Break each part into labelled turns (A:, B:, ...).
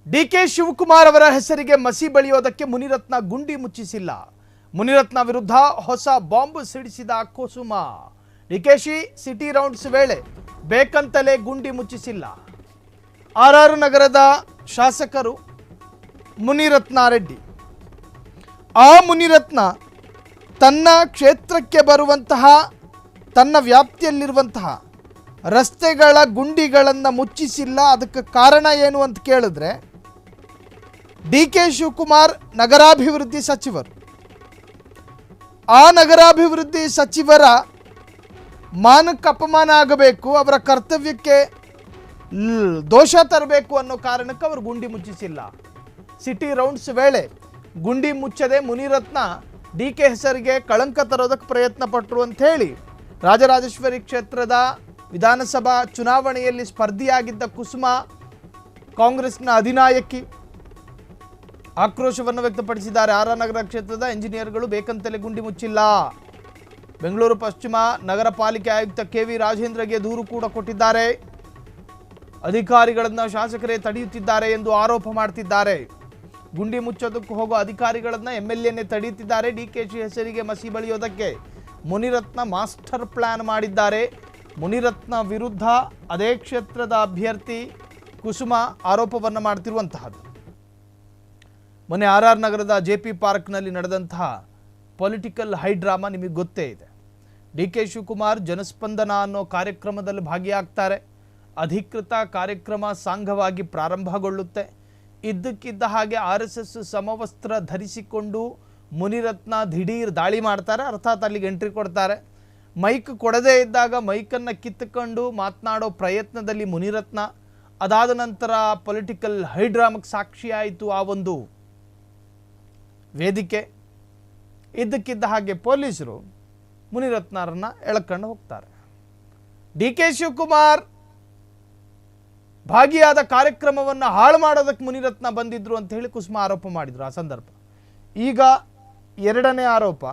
A: DK Shivakumar ಅವರ ಹೆಸರಿಗೆ ಮಸಿ ಬಳಿಯೋದಕ್ಕೆ ಮುನಿರತ್ನ ಗುಂಡಿ ಮುಚ್ಚಿಸಿಲ್ಲ. ಮುನಿರತ್ನ ವಿರುದ್ಧ ಹೊಸ ಬಾಂಬ್ ಸಿಡಿಸಿದ ಕುಸುಮ. ಡಿಕೆಶಿ ಸಿಟಿ ರೌಂಡ್ಸ್ ವೇಳೆ ಬೇಕಂತಲೇ ಗುಂಡಿ ಮುಚ್ಚಿಸಿಲ್ಲ. ಆರ್ ನಗರದ ಶಾಸಕರು ಮುನಿರತ್ನ ರೆಡ್ಡಿ. ಆ ಮುನಿರತ್ನ ತನ್ನ ಕ್ಷೇತ್ರಕ್ಕೆ ಬರುವಂತಹ ತನ್ನ ವ್ಯಾಪ್ತಿಯಲ್ಲಿರುವಂತಹ ರಸ್ತೆಗಳ ಗುಂಡಿಗಳನ್ನು ಮುಚ್ಚಿಸಿಲ್ಲ. ಅದಕ್ಕೆ ಕಾರಣ ಏನು ಅಂತ ಕೇಳಿದ್ರೆ, ಡಿಕೆ ಶಿವಕುಮಾರ್ ನಗರಾಭಿವೃದ್ಧಿ ಸಚಿವರು. ಆ ನಗರಾಭಿವೃದ್ಧಿ ಸಚಿವರ ಮಾನಕ್ಕೆ ಅಪಮಾನ ಆಗಬೇಕು, ಅವರ ಕರ್ತವ್ಯಕ್ಕೆ ದೋಷ ತರಬೇಕು ಅನ್ನೋ ಕಾರಣಕ್ಕೆ ಅವರು ಗುಂಡಿ ಮುಚ್ಚಿಸಿಲ್ಲ. ಸಿಟಿ ರೌಂಡ್ಸ್ ವೇಳೆ ಗುಂಡಿ ಮುಚ್ಚದೆ ಮುನಿರತ್ನ ಡಿಕೆ ಹೆಸರಿಗೆ ಕಳಂಕ ತರೋದಕ್ಕೆ ಪ್ರಯತ್ನ ಪಟ್ಟರು ಅಂತ ಹೇಳಿ ರಾಜರಾಜೇಶ್ವರಿ ಕ್ಷೇತ್ರದ ವಿಧಾನಸಭಾ ಚುನಾವಣೆಯಲ್ಲಿ ಸ್ಪರ್ಧಿಯಾಗಿದ್ದ ಕುಸುಮ, ಕಾಂಗ್ರೆಸ್ನ ಅಧಿನಾಯಕಿ, ಆಕ್ರೋಶವನ್ನು ವ್ಯಕ್ತಪಡಿಸಿದ್ದಾರೆ. ಆರ್ ನಗರ ಕ್ಷೇತ್ರದ ಎಂಜಿನಿಯರ್ಗಳು ಬೇಕಂತಲೇ ಗುಂಡಿ ಮುಚ್ಚಿಲ್ಲ. ಬೆಂಗಳೂರು ಪಶ್ಚಿಮ ನಗರ ಪಾಲಿಕೆ ಆಯುಕ್ತ KV ರಾಜೇಂದ್ರಗೆ ದೂರು ಕೂಡ ಕೊಟ್ಟಿದ್ದಾರೆ. ಅಧಿಕಾರಿಗಳನ್ನು ಶಾಸಕರೇ ತಡೆಯುತ್ತಿದ್ದಾರೆ ಎಂದು ಆರೋಪ ಮಾಡ್ತಿದ್ದಾರೆ. ಗುಂಡಿ ಮುಚ್ಚೋದಕ್ಕೆ ಹೋಗೋ ಅಧಿಕಾರಿಗಳನ್ನು MLAನೇ ತಡೆಯುತ್ತಿದ್ದಾರೆ. ಡಿಕೆಶಿ ಹೆಸರಿಗೆ ಮಸಿ ಬಳಿಯೋದಕ್ಕೆ ಮುನಿರತ್ನ ಮಾಸ್ಟರ್ ಪ್ಲಾನ್ ಮಾಡಿದ್ದಾರೆ. ಮುನಿರತ್ನ ವಿರುದ್ಧ ಅದೇ ಕ್ಷೇತ್ರದ ಅಭ್ಯರ್ಥಿ ಕುಸುಮ ಆರೋಪವನ್ನು ಮಾಡ್ತಿರುವಂತಹದ್ದು. ಮೊನ್ನೆ RR ನಗರದ JP ಪಾರ್ಕ್ನಲ್ಲಿ ನಡೆದಂತಹ ಪೊಲಿಟಿಕಲ್ ಹೈಡ್ರಾಮಾ ನಿಮಗೆ ಗೊತ್ತೇ ಇದೆ. ಡಿಕೆ ಶಿವಕುಮಾರ್ ಜನಸ್ಪಂದನ ಅನ್ನೋ ಕಾರ್ಯಕ್ರಮದಲ್ಲಿ ಭಾಗಿಯಾಗ್ತಾರೆ. ಅಧಿಕೃತ ಕಾರ್ಯಕ್ರಮ ಸಾಂಘವಾಗಿ ಪ್ರಾರಂಭಗೊಳ್ಳುತ್ತೆ. ಇದ್ದಕ್ಕಿದ್ದ ಹಾಗೆ RSS ಸಮವಸ್ತ್ರ ಧರಿಸಿಕೊಂಡು ಮುನಿರತ್ನ ದಿಢೀರ್ ದಾಳಿ ಮಾಡ್ತಾರೆ. ಅರ್ಥಾತ್ ಅಲ್ಲಿಗೆ ಎಂಟ್ರಿ ಕೊಡ್ತಾರೆ. ಮೈಕ್ ಕೊಡದೇ ಇದ್ದಾಗ ಮೈಕನ್ನು ಕಿತ್ತುಕೊಂಡು ಮಾತನಾಡೋ ಪ್ರಯತ್ನದಲ್ಲಿ ಮುನಿರತ್ನ. ಅದಾದ ನಂತರ ಪೊಲಿಟಿಕಲ್ ಹೈಡ್ರಾಮಕ್ಕೆ ಸಾಕ್ಷಿಯಾಯಿತು ಆ ಒಂದು ವೇದಿಕೆ. ಇದ್ದಕ್ಕಿದ್ದ ಹಾಗೆ ಪೊಲೀಸರು ಮುನಿರತ್ನರನ್ನ ಎಳ್ಕೊಂಡು ಹೋಗ್ತಾರೆ. ಡಿಕೆ ಶಿವಕುಮಾರ್ ಭಾಗಿಯಾದ ಕಾರ್ಯಕ್ರಮವನ್ನು ಹಾಳು ಮಾಡೋದಕ್ಕೆ ಮುನಿರತ್ನ ಬಂದಿದ್ರು ಅಂತ ಹೇಳಿ ಕುಸುಮ ಆರೋಪ ಮಾಡಿದ್ರು ಆ ಸಂದರ್ಭ. ಈಗ ಎರಡನೇ ಆರೋಪ,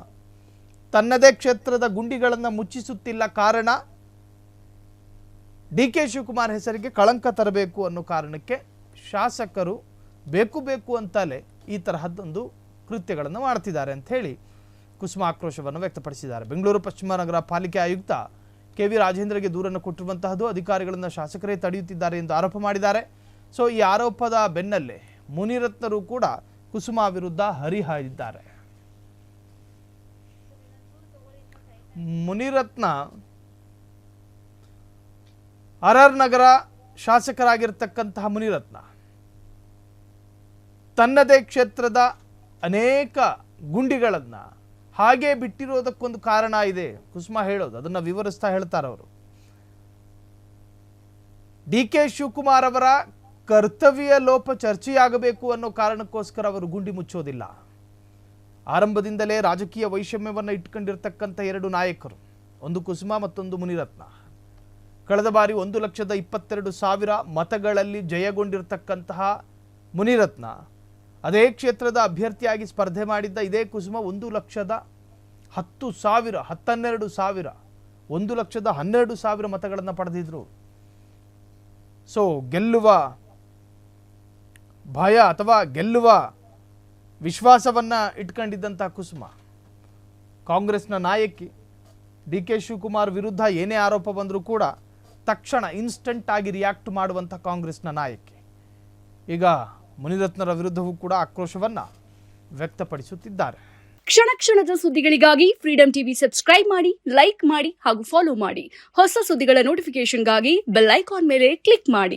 A: ತನ್ನದೇ ಕ್ಷೇತ್ರದ ಗುಂಡಿಗಳನ್ನು ಮುಚ್ಚಿಸುತ್ತಿಲ್ಲ, ಕಾರಣ ಡಿಕೆ ಶಿವಕುಮಾರ್ ಹೆಸರಿಗೆ ಕಳಂಕ ತರಬೇಕು ಅನ್ನೋ ಕಾರಣಕ್ಕೆ ಶಾಸಕರು ಬೇಕು ಅಂತಲೇ ಈ ತರಹದ್ದೊಂದು ಕೃತ್ಯಗಳನ್ನು ಮಾಡ್ತಿದ್ದಾರೆ ಅಂತ ಹೇಳಿ ಕುಸುಮ ಆಕ್ರೋಶವನ್ನು ವ್ಯಕ್ತಪಡಿಸಿದ್ದಾರೆ. ಬೆಂಗಳೂರು ಪಶ್ಚಿಮ ನಗರ ಪಾಲಿಕೆ ಆಯುಕ್ತ KV ರಾಜೇಂದ್ರಗೆ ದೂರನ್ನು ಕೊಟ್ಟಿರುವಂತಹದ್ದು ಅಧಿಕಾರಿಗಳನ್ನು ಶಾಸಕರೇ ತಡೆಯುತ್ತಿದ್ದಾರೆ ಎಂದು ಆರೋಪ ಮಾಡಿದ್ದಾರೆ. ಸೊ ಈ ಆರೋಪದ ಬೆನ್ನಲ್ಲೇ ಮುನಿರತ್ನರು ಕೂಡ ಕುಸುಮ ವಿರುದ್ಧ ಹರಿಹಾಯ್ದಿದ್ದಾರೆ. ಮುನಿರತ್ನ RR ನಗರ ಶಾಸಕರಾಗಿರ್ತಕ್ಕಂತಹ ಮುನಿರತ್ನ ತನ್ನದೇ ಕ್ಷೇತ್ರದ ಅನೇಕ ಗುಂಡಿಗಳನ್ನು ಹಾಗೆ ಬಿಟ್ಟಿರೋದಕ್ಕೊಂದು ಕಾರಣ ಇದೆ ಕುಸುಮ ಹೇಳೋದು. ಅದನ್ನು ವಿವರಿಸ್ತಾ ಹೇಳ್ತಾರೆ ಅವರು. ಡಿಕೆ ಶಿವಕುಮಾರ್ ಅವರ ಕರ್ತವ್ಯ ಲೋಪ ಚರ್ಚೆಯಾಗಬೇಕು ಅನ್ನೋ ಕಾರಣಕ್ಕೋಸ್ಕರ ಅವರು ಗುಂಡಿ ಮುಚ್ಚೋದಿಲ್ಲ. ಆರಂಭದಿಂದಲೇ ರಾಜಕೀಯ ವೈಷಮ್ಯವನ್ನು ಇಟ್ಕೊಂಡಿರ್ತಕ್ಕಂಥ ಎರಡು ನಾಯಕರು, ಒಂದು ಕುಸುಮ ಮತ್ತೊಂದು ಮುನಿರತ್ನ. ಕಳೆದ ಬಾರಿ 1,22,000 ಮತಗಳಲ್ಲಿ ಜಯಗೊಂಡಿರ್ತಕ್ಕಂತಹ ಮುನಿರತ್ನ ಅದೇ ಕ್ಷೇತ್ರದ ಅಭ್ಯರ್ಥಿಯಾಗಿ ಸ್ಪರ್ಧೆ ಮಾಡಿದ್ದ ಇದೇ ಕುಸುಮ 1,10,000 1,12,000 ಮತಗಳನ್ನು ಪಡೆದಿದ್ರು. ಸೊ ಗೆಲ್ಲುವ ಭಯ ಅಥವಾ ಗೆಲ್ಲುವ ವಿಶ್ವಾಸವನ್ನು ಇಟ್ಕೊಂಡಿದ್ದಂಥ ಕುಸುಮ, ಕಾಂಗ್ರೆಸ್ನ ನಾಯಕಿ, ಡಿಕೆ ಶಿವಕುಮಾರ್ ವಿರುದ್ಧ ಏನೇ ಆರೋಪ ಬಂದರೂ ಕೂಡ ತಕ್ಷಣ ಇನ್ಸ್ಟಂಟ್ ಆಗಿ ರಿಯಾಕ್ಟ್ ಮಾಡುವಂಥ ಕಾಂಗ್ರೆಸ್ನ ನಾಯಕಿ ಈಗ ಮುನಿರತ್ನರ ವಿರುದ್ಧವೂ ಕೂಡ ಆಕ್ರೋಶವನ್ನು ವ್ಯಕ್ತಪಡಿಸುತ್ತಿದ್ದಾರೆ.
B: ಕ್ಷಣ ಕ್ಷಣದ ಸುದ್ದಿಗಳಿಗಾಗಿ ಫ್ರೀಡಂ ಟಿವಿ ಸಬ್ಸ್ಕ್ರೈಬ್ ಮಾಡಿ, ಲೈಕ್ ಮಾಡಿ ಹಾಗೂ ಫಾಲೋ ಮಾಡಿ. ಹೊಸ ಸುದ್ದಿಗಳ ನೋಟಿಫಿಕೇಶನ್ಗಾಗಿ ಬೆಲ್ ಐಕಾನ್ ಮೇಲೆ ಕ್ಲಿಕ್ ಮಾಡಿ.